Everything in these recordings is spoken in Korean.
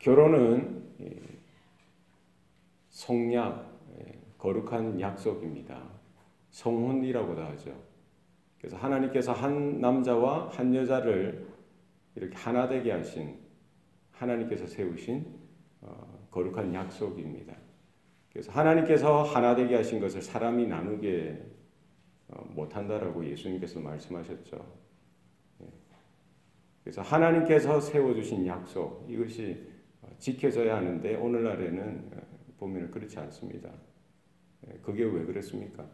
결혼은 성약, 거룩한 약속입니다. 성혼이라고도 하죠. 그래서 하나님께서 한 남자와 한 여자를 이렇게 하나 되게 하신, 하나님께서 세우신 거룩한 약속입니다. 그래서 하나님께서 하나 되게 하신 것을 사람이 나누게 못한다라고 예수님께서 말씀하셨죠. 그래서 하나님께서 세워주신 약속, 이것이 지켜져야 하는데 오늘날에는 보면 그렇지 않습니다. 그게 왜 그렇습니까?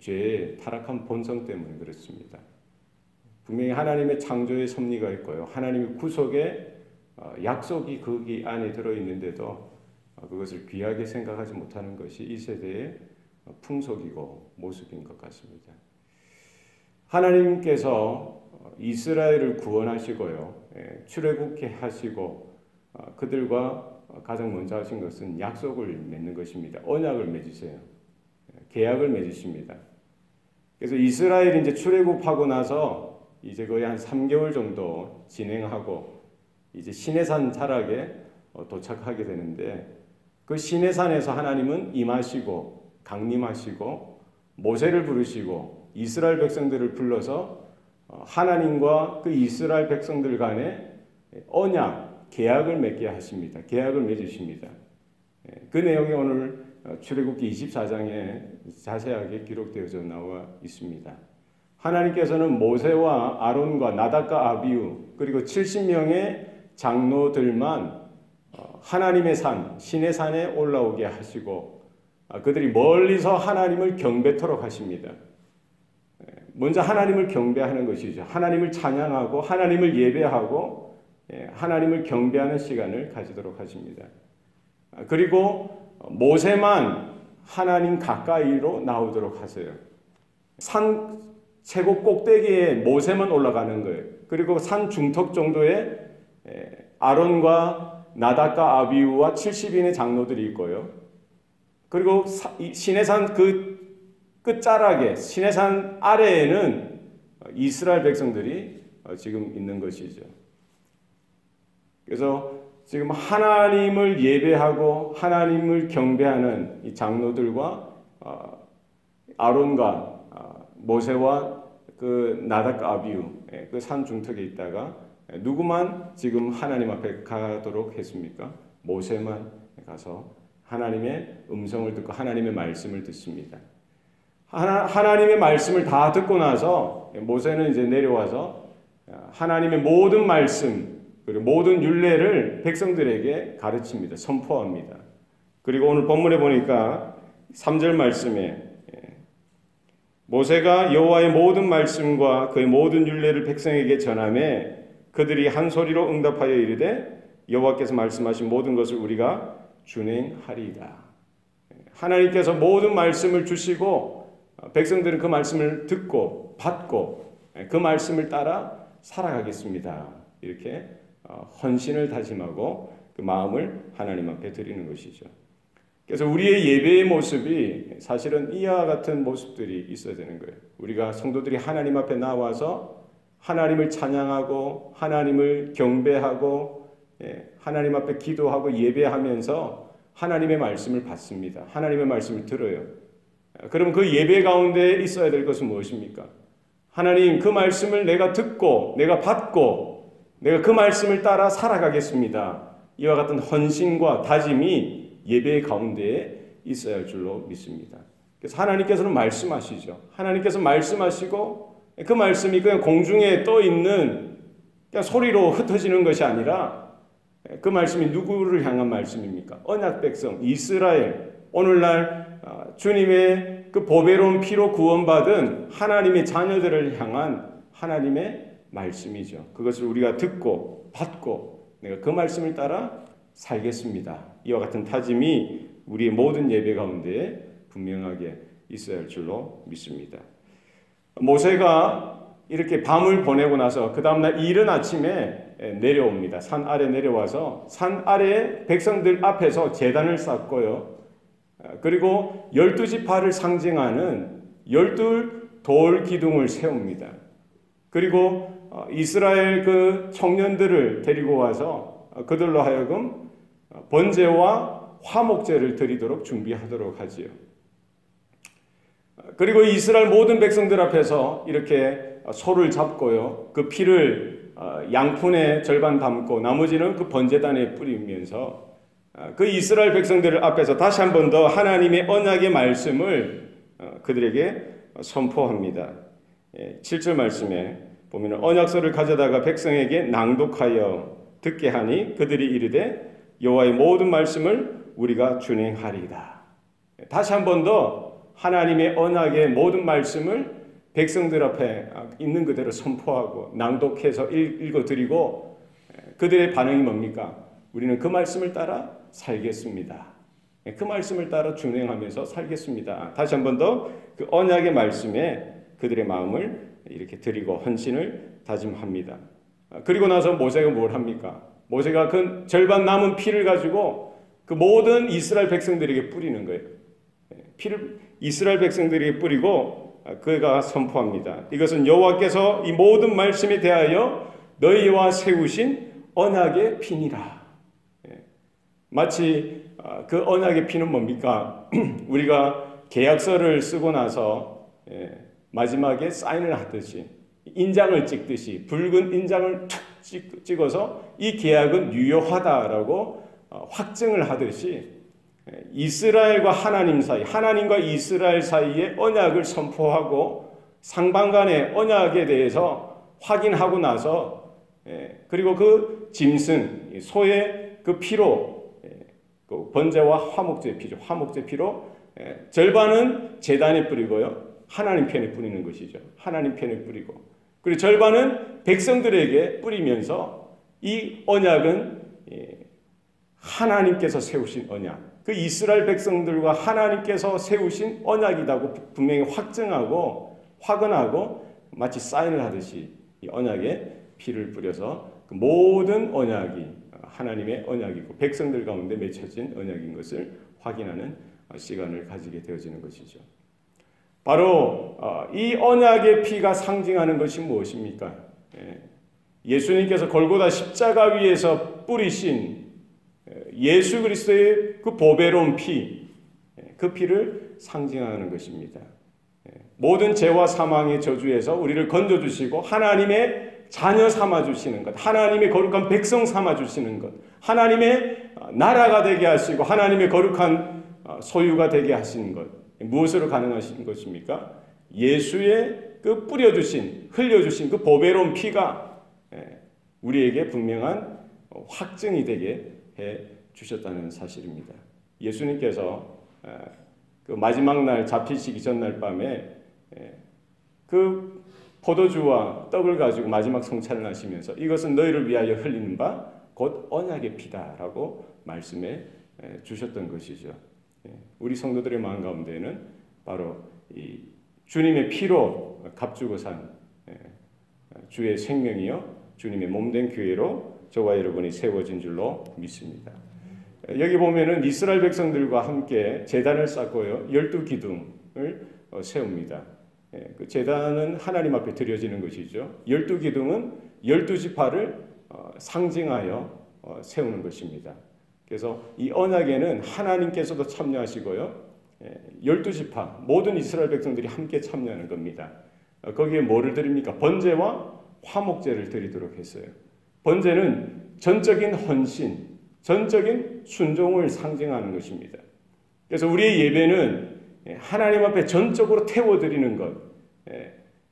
죄의 타락한 본성 때문에 그렇습니다. 분명히 하나님의 창조의 섭리가 있고요. 하나님의 구속의 약속이 거기 안에 들어있는데도 그것을 귀하게 생각하지 못하는 것이 이 세대의 풍속이고 모습인 것 같습니다. 하나님께서 이스라엘을 구원하시고요. 출애굽케 하시고 그들과 가장 먼저 하신 것은 약속을 맺는 것입니다. 언약을 맺으세요. 계약을 맺으십니다. 그래서 이스라엘이 이제 출애굽하고 나서 이제 거의 한 3개월 정도 진행하고 이제 시내산 자락에 도착하게 되는데 그 시내산에서 하나님은 임하시고 강림하시고 모세를 부르시고 이스라엘 백성들을 불러서 하나님과 그 이스라엘 백성들 간에 언약, 계약을 맺게 하십니다. 계약을 맺으십니다. 그 내용이 오늘 출애굽기 24장에 자세하게 기록되어져 나와 있습니다. 하나님께서는 모세와 아론과 나답과 아비후 그리고 70명의 장로들만 하나님의 산, 신의 산에 올라오게 하시고 그들이 멀리서 하나님을 경배토록 하십니다. 먼저 하나님을 경배하는 것이죠. 하나님을 찬양하고 하나님을 예배하고 하나님을 경배하는 시간을 가지도록 하십니다. 그리고 모세만 하나님 가까이로 나오도록 하세요. 산 최고 꼭대기에 모세만 올라가는 거예요. 그리고 산 중턱 정도에 아론과 나답과 아비후와 70인의 장로들이 있고요. 그리고 시내산 그 끝자락에 시내산 아래에는 이스라엘 백성들이 지금 있는 것이죠. 그래서 지금 하나님을 예배하고 하나님을 경배하는 이 장로들과 아론과 모세와 그 나답과 아비후 그 산 중턱에 있다가 누구만 지금 하나님 앞에 가도록 했습니까? 모세만 가서 하나님의 음성을 듣고 하나님의 말씀을 듣습니다. 하나님의 말씀을 다 듣고 나서 모세는 이제 내려와서 하나님의 모든 말씀 그리고 모든 율례를 백성들에게 가르칩니다. 선포합니다. 그리고 오늘 본문에 보니까 3절 말씀에 모세가 여호와의 모든 말씀과 그의 모든 율례를 백성에게 전하매 그들이 한 소리로 응답하여 이르되 여호와께서 말씀하신 모든 것을 우리가 준행하리이다. 하나님께서 모든 말씀을 주시고 백성들은 그 말씀을 듣고 받고 그 말씀을 따라 살아가겠습니다. 이렇게 헌신을 다짐하고 그 마음을 하나님 앞에 드리는 것이죠. 그래서 우리의 예배의 모습이 사실은 이와 같은 모습들이 있어야 되는 거예요. 우리가 성도들이 하나님 앞에 나와서 하나님을 찬양하고 하나님을 경배하고 하나님 앞에 기도하고 예배하면서 하나님의 말씀을 받습니다. 하나님의 말씀을 들어요. 그럼 그 예배 가운데 있어야 될 것은 무엇입니까? 하나님, 그 말씀을 내가 듣고 내가 받고 내가 그 말씀을 따라 살아가겠습니다. 이와 같은 헌신과 다짐이 예배 가운데에 있어야 할 줄로 믿습니다. 그래서 하나님께서는 말씀하시죠. 하나님께서 말씀하시고 그 말씀이 그냥 공중에 떠 있는 그냥 소리로 흩어지는 것이 아니라 그 말씀이 누구를 향한 말씀입니까? 언약 백성 이스라엘, 오늘날 주님의 그 보배로운 피로 구원받은 하나님의 자녀들을 향한 하나님의 말씀이죠. 그것을 우리가 듣고 받고 내가 그 말씀을 따라 살겠습니다. 이와 같은 다짐이 우리의 모든 예배 가운데 분명하게 있어야 할 줄로 믿습니다. 모세가 이렇게 밤을 보내고 나서 그 다음날 이른 아침에 내려옵니다. 산 아래 내려와서 산 아래 백성들 앞에서 제단을 쌓고요. 그리고 12지파를 상징하는 12돌 기둥을 세웁니다. 그리고 이스라엘 그 청년들을 데리고 와서 그들로 하여금 번제와 화목제를 드리도록 준비하도록 하지요. 그리고 이스라엘 모든 백성들 앞에서 이렇게 소를 잡고요. 그 피를 양푼의 절반 담고 나머지는 그 번제단에 뿌리면서 그 이스라엘 백성들 앞에서 다시 한 번 더 하나님의 언약의 말씀을 그들에게 선포합니다. 7절 말씀에 보면 언약서를 가져다가 백성에게 낭독하여 듣게 하니 그들이 이르되 여호와의 모든 말씀을 우리가 준행하리이다. 다시 한 번 더 하나님의 언약의 모든 말씀을 백성들 앞에 있는 그대로 선포하고 낭독해서 읽어드리고 그들의 반응이 뭡니까? 우리는 그 말씀을 따라 살겠습니다. 그 말씀을 따라 준행하면서 살겠습니다. 다시 한 번 더 그 언약의 말씀에 그들의 마음을 이렇게 드리고 헌신을 다짐합니다. 그리고 나서 모세가 뭘 합니까? 모세가 그 절반 남은 피를 가지고 그 모든 이스라엘 백성들에게 뿌리는 거예요. 피를 이스라엘 백성들에게 뿌리고 그가 선포합니다. 이것은 여호와께서 이 모든 말씀에 대하여 너희와 세우신 언약의 피니라. 마치 그 언약의 피는 뭡니까? 우리가 계약서를 쓰고 나서 마지막에 사인을 하듯이 인장을 찍듯이 붉은 인장을 툭 찍어서 이 계약은 유효하다라고 확증을 하듯이 이스라엘과 하나님 사이, 하나님과 이스라엘 사이의 언약을 선포하고 상방 간의 언약에 대해서 확인하고 나서 그리고 그 짐승, 소의 그 피로 그 번제와 화목제 피죠. 화목제 피로 절반은 제단에 뿌리고요. 하나님 편에 뿌리는 것이죠. 하나님 편에 뿌리고 그리고 절반은 백성들에게 뿌리면서 이 언약은 하나님께서 세우신 언약, 그 이스라엘 백성들과 하나님께서 세우신 언약이라고 분명히 확증하고 확언하고 마치 사인을 하듯이 이 언약에 피를 뿌려서 그 모든 언약이 하나님의 언약이고 백성들 가운데 맺혀진 언약인 것을 확인하는 시간을 가지게 되어지는 것이죠. 바로 이 언약의 피가 상징하는 것이 무엇입니까? 예수님께서 골고다 십자가 위에서 뿌리신 예수 그리스도의 그 보배로운 피, 그 피를 상징하는 것입니다. 모든 죄와 사망의 저주에서 우리를 건져주시고 하나님의 자녀 삼아주시는 것, 하나님의 거룩한 백성 삼아주시는 것, 하나님의 나라가 되게 하시고 하나님의 거룩한 소유가 되게 하시는 것, 무엇으로 가능하신 것입니까? 예수의 그 뿌려주신, 흘려주신 그 보배로운 피가 우리에게 분명한 확증이 되게 해 주셨다는 사실입니다. 예수님께서 그 마지막 날 잡히시기 전날 밤에 그 포도주와 떡을 가지고 마지막 성찬을 하시면서 이것은 너희를 위하여 흘리는 바 곧 언약의 피다라고 말씀해 주셨던 것이죠. 우리 성도들의 마음 가운데는 바로 이 주님의 피로 값주고 산 주의 생명이요 주님의 몸된 교회로 저와 여러분이 세워진 줄로 믿습니다. 여기 보면은 이스라엘 백성들과 함께 제단을 쌓고요 12기둥을 세웁니다. 그 제단은 하나님 앞에 드려지는 것이죠. 12기둥은 12지파를 상징하여 세우는 것입니다. 그래서 이 언약에는 하나님께서도 참여하시고요 12지파 모든 이스라엘 백성들이 함께 참여하는 겁니다. 거기에 뭐를 드립니까? 번제와 화목제를 드리도록 했어요. 번제는 전적인 헌신, 전적인 순종을 상징하는 것입니다. 그래서 우리의 예배는 하나님 앞에 전적으로 태워드리는 것,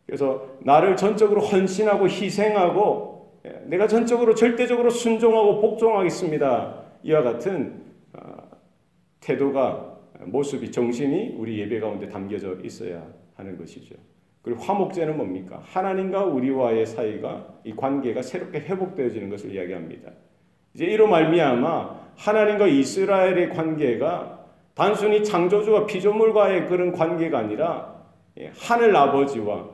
그래서 나를 전적으로 헌신하고 희생하고 내가 전적으로 절대적으로 순종하고 복종하겠습니다. 이와 같은 태도가 모습이 정신이 우리 예배 가운데 담겨져 있어야 하는 것이죠. 그리고 화목제는 뭡니까? 하나님과 우리와의 사이가 이 관계가 새롭게 회복되어지는 것을 이야기합니다. 이제 이로 말미암아 하나님과 이스라엘의 관계가 단순히 창조주와 피조물과의 그런 관계가 아니라 하늘 아버지와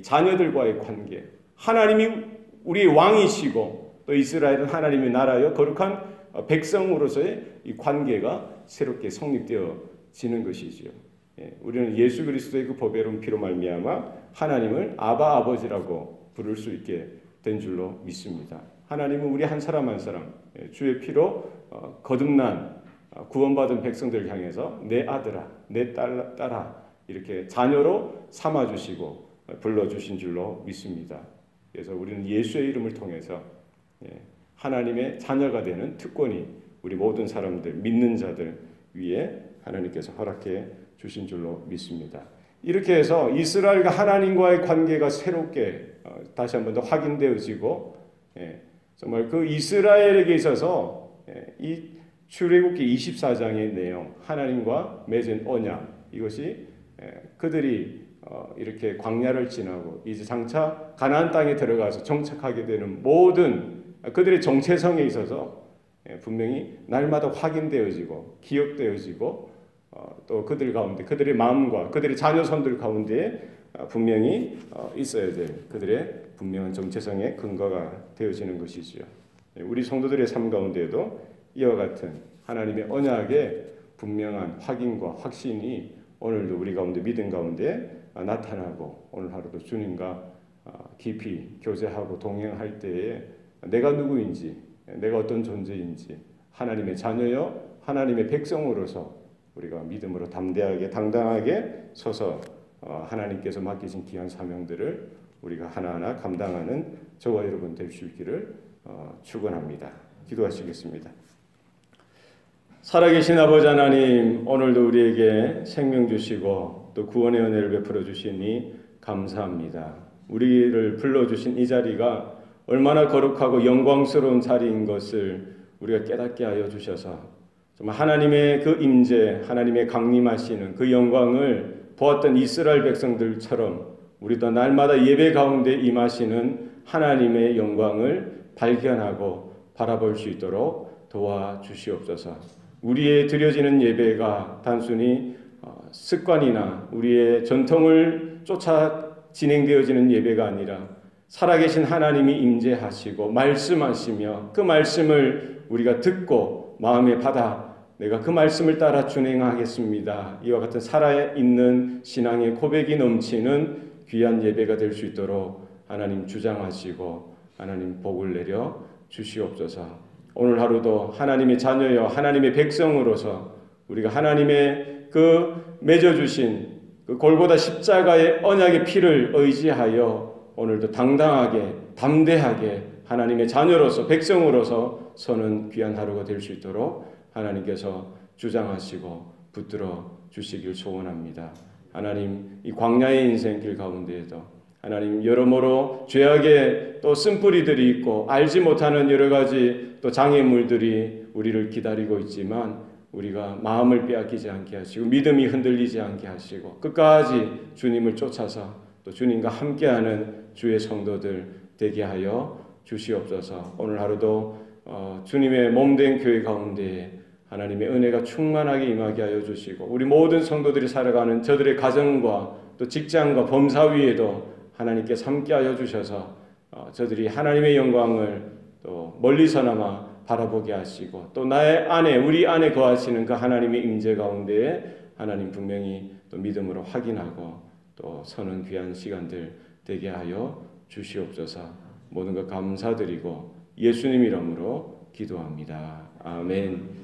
자녀들과의 관계, 하나님이 우리의 왕이시고 또 이스라엘은 하나님의 나라여 거룩한 백성으로서의 이 관계가 새롭게 성립되어지는 것이지요. 우리는 예수 그리스도의 그 보배로운 피로 말미암아 하나님을 아바 아버지라고 부를 수 있게 된 줄로 믿습니다. 하나님은 우리 한 사람 한 사람 주의 피로 거듭난 구원받은 백성들을 향해서 내 아들아, 내 딸아 이렇게 자녀로 삼아주시고 불러주신 줄로 믿습니다. 그래서 우리는 예수의 이름을 통해서 하나님의 자녀가 되는 특권이 우리 모든 사람들, 믿는 자들 위에 하나님께서 허락해 주신 줄로 믿습니다. 이렇게 해서 이스라엘과 하나님과의 관계가 새롭게 다시 한 번 더 확인되어지고 정말 그 이스라엘에게 있어서 이 출애굽기 24장의 내용, 하나님과 맺은 언약, 이것이 그들이 이렇게 광야를 지나고 이제 장차 가나안 땅에 들어가서 정착하게 되는 모든 그들의 정체성에 있어서 분명히 날마다 확인되어지고 기억되어지고 또 그들 가운데 그들의 마음과 그들의 자녀손들 가운데 분명히 있어야 될 그들의 분명한 정체성의 근거가 되어지는 것이지요. 우리 성도들의 삶 가운데에도 이와 같은 하나님의 언약의 분명한 확인과 확신이 오늘도 우리 가운데 믿음 가운데 나타나고 오늘 하루도 주님과 깊이 교제하고 동행할 때에 내가 누구인지 내가 어떤 존재인지 하나님의 자녀여 하나님의 백성으로서 우리가 믿음으로 담대하게 당당하게 서서 하나님께서 맡기신 귀한 사명들을 우리가 하나하나 감당하는 저와 여러분 될 수 있기를 축원합니다. 기도하시겠습니다. 살아계신 아버지 하나님, 오늘도 우리에게 생명 주시고 또 구원의 은혜를 베풀어 주시니 감사합니다. 우리를 불러주신 이 자리가 얼마나 거룩하고 영광스러운 자리인 것을 우리가 깨닫게 하여 주셔서 정말 하나님의 그 임재, 하나님의 강림하시는 그 영광을 보았던 이스라엘 백성들처럼 우리도 날마다 예배 가운데 임하시는 하나님의 영광을 발견하고 바라볼 수 있도록 도와주시옵소서. 우리의 드려지는 예배가 단순히 습관이나 우리의 전통을 쫓아 진행되어지는 예배가 아니라 살아계신 하나님이 임재하시고 말씀하시며 그 말씀을 우리가 듣고 마음에 받아 내가 그 말씀을 따라 준행하겠습니다. 이와 같은 살아있는 신앙의 고백이 넘치는 귀한 예배가 될 수 있도록 하나님 주장하시고 하나님 복을 내려 주시옵소서. 오늘 하루도 하나님의 자녀여 하나님의 백성으로서 우리가 하나님의 그 맺어주신 그 골고다 십자가의 언약의 피를 의지하여 오늘도 당당하게 담대하게 하나님의 자녀로서 백성으로서 서는 귀한 하루가 될 수 있도록 하나님께서 주장하시고 붙들어 주시길 소원합니다. 하나님 이 광야의 인생길 가운데에도 하나님 여러모로 죄악의 또 쓴뿌리들이 있고 알지 못하는 여러 가지 또 장애물들이 우리를 기다리고 있지만 우리가 마음을 빼앗기지 않게 하시고 믿음이 흔들리지 않게 하시고 끝까지 주님을 쫓아서 또 주님과 함께하는 주의 성도들 되게 하여 주시옵소서. 오늘 하루도 주님의 몸된 교회 가운데 하나님의 은혜가 충만하게 임하게 하여 주시고 우리 모든 성도들이 살아가는 저들의 가정과 또 직장과 범사 위에도 하나님께서 함께하여 주셔서 저들이 하나님의 영광을 또 멀리서나마 바라보게 하시고 또 나의 안에 우리 안에 거하시는 그 하나님의 임재 가운데에 하나님 분명히 또 믿음으로 확인하고 또 서는 귀한 시간들 되게 하여 주시옵소서. 모든 것 감사드리고 예수님 이름으로 기도합니다. 아멘.